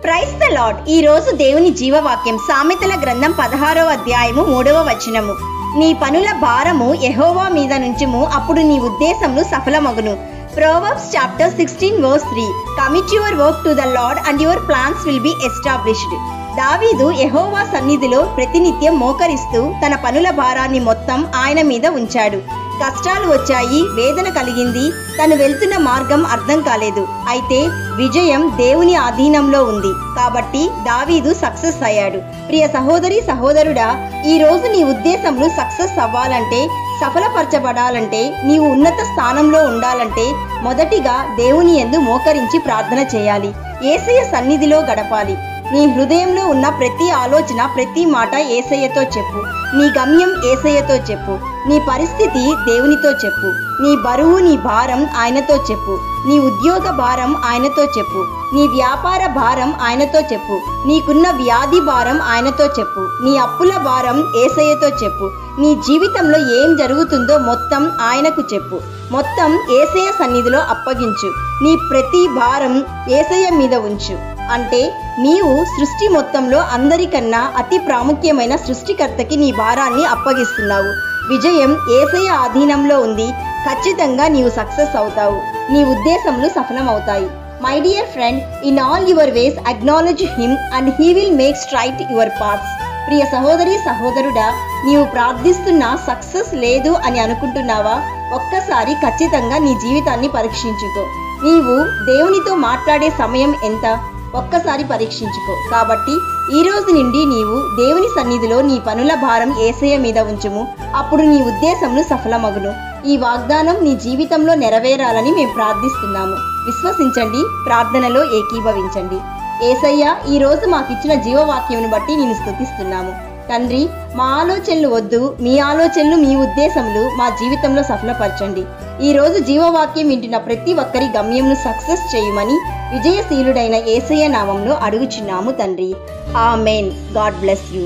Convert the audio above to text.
Praise the lord. ఈ రోజు దేవుని జీవవాక్యం సామెతల గ్రంథం 16వ అధ్యాయము 3వ వచనము. నీ పనుల భారము యెహోవా మీద నుంచుము, అప్పుడు నీ ఉద్దేశములు సఫలమగును. Proverbs chapter 16 verse 3. Commit your work to the Lord and your plans will be established. దావీదు యెహోవా సన్నిధిలో ప్రతినిత్యం మోకరిస్తూ తన పనుల భారాన్ని మొత్తం ఆయన మీద ఉంచాడు. కష్టాలు వచ్చాయి, వేదన కలిగింది, తను వెళ్తున్న మార్గం అర్థం కాలేదు. అయితే విజయం దేవుని ఆధీనంలో ఉంది కాబట్టి దావీదు సక్సెస్ అయ్యాడు. ప్రియ సహోదరి సహోదరుడా, ఈ రోజు నీ ఉద్దేశములు సక్సెస్ అవ్వాలంటే, సఫలపరచబడాలంటే, నీవు ఉన్నత స్థానంలో ఉండాలంటే మొదటిగా దేవుని యందు మోకరించి ప్రార్థన చేయాలి. యేసయ్య సన్నిధిలో గడపాలి. నీ హృదయంలో ఉన్న ప్రతి ఆలోచన, ప్రతి మాట యేసయ్యతో చెప్పు. నీ గమ్యం యేసయ్యతో చెప్పు. నీ పరిస్థితి దేవునితో చెప్పు. నీ బరువు, నీ భారం ఆయనతో చెప్పు. నీ ఉద్యోగ భారం ఆయనతో చెప్పు. నీ వ్యాపార భారం ఆయనతో చెప్పు. నీకున్న వ్యాధి భారం ఆయనతో చెప్పు. నీ అప్పుల భారం యేసయ్యతో చెప్పు. నీ జీవితంలో ఏం జరుగుతుందో మొత్తం ఆయనకు చెప్పు. మొత్తం యేసయ్య సన్నిధిలో అప్పగించు. నీ ప్రతి భారం యేసయ్య మీద ఉంచు. అంటే నీవు సృష్టి మొత్తంలో అందరికన్నా అతి ప్రాముఖ్యమైన సృష్టికర్తకి నీ భారాన్ని అప్పగిస్తున్నావు. విజయం యేసయ్య ఆధీనంలో ఉంది. ఖచ్చితంగా నీవు సక్సెస్ అవుతావు. నీ ఉద్దేశములు సఫలమవుతాయి. My dear friend, in all your ways acknowledge him and he will make straight your paths. ప్రియ సహోదరి సహోదరుడా, నీవు ప్రార్థిస్తున్న సక్సెస్ లేదు అని అనుకుంటున్నావా? ఒక్కసారి ఖచ్చితంగా నీ జీవితాన్ని పరీక్షించుకో. నీవు దేవునితో మాట్లాడే సమయం ఎంత? ఒక్కసారి పరీక్షించుకో. కాబట్టి ఈ రోజు నుండి నీవు దేవుని సన్నిధిలో నీ పనుల భారం యేసయ్య మీద ఉంచుము, అప్పుడు నీ ఉద్దేశములు సఫలమగును. ఈ వాగ్దానం నీ జీవితంలో నెరవేరాలని మేము ప్రార్థిస్తున్నాము. విశ్వసించండి, ప్రార్థనలో ఏకీభవించండి. యేసయ్య, ఈ రోజు మాకిచ్చిన జీవవాక్యమును బట్టి నేను స్తుతిస్తున్నాము. తండ్రి, మా ఆలోచనలు వద్దు, మీ ఆలోచనలు, మీ ఉద్దేశములు మా జీవితంలో సఫలపరచండి. ఈ రోజు జీవవాక్యం వింటున్న ప్రతి ఒక్కరి గమ్యంను సక్సెస్ చేయమని విజయశీలుడైన యేసయ్య నామంలో అడుగుచున్నాము తండ్రి. ఆమేన్. God bless you.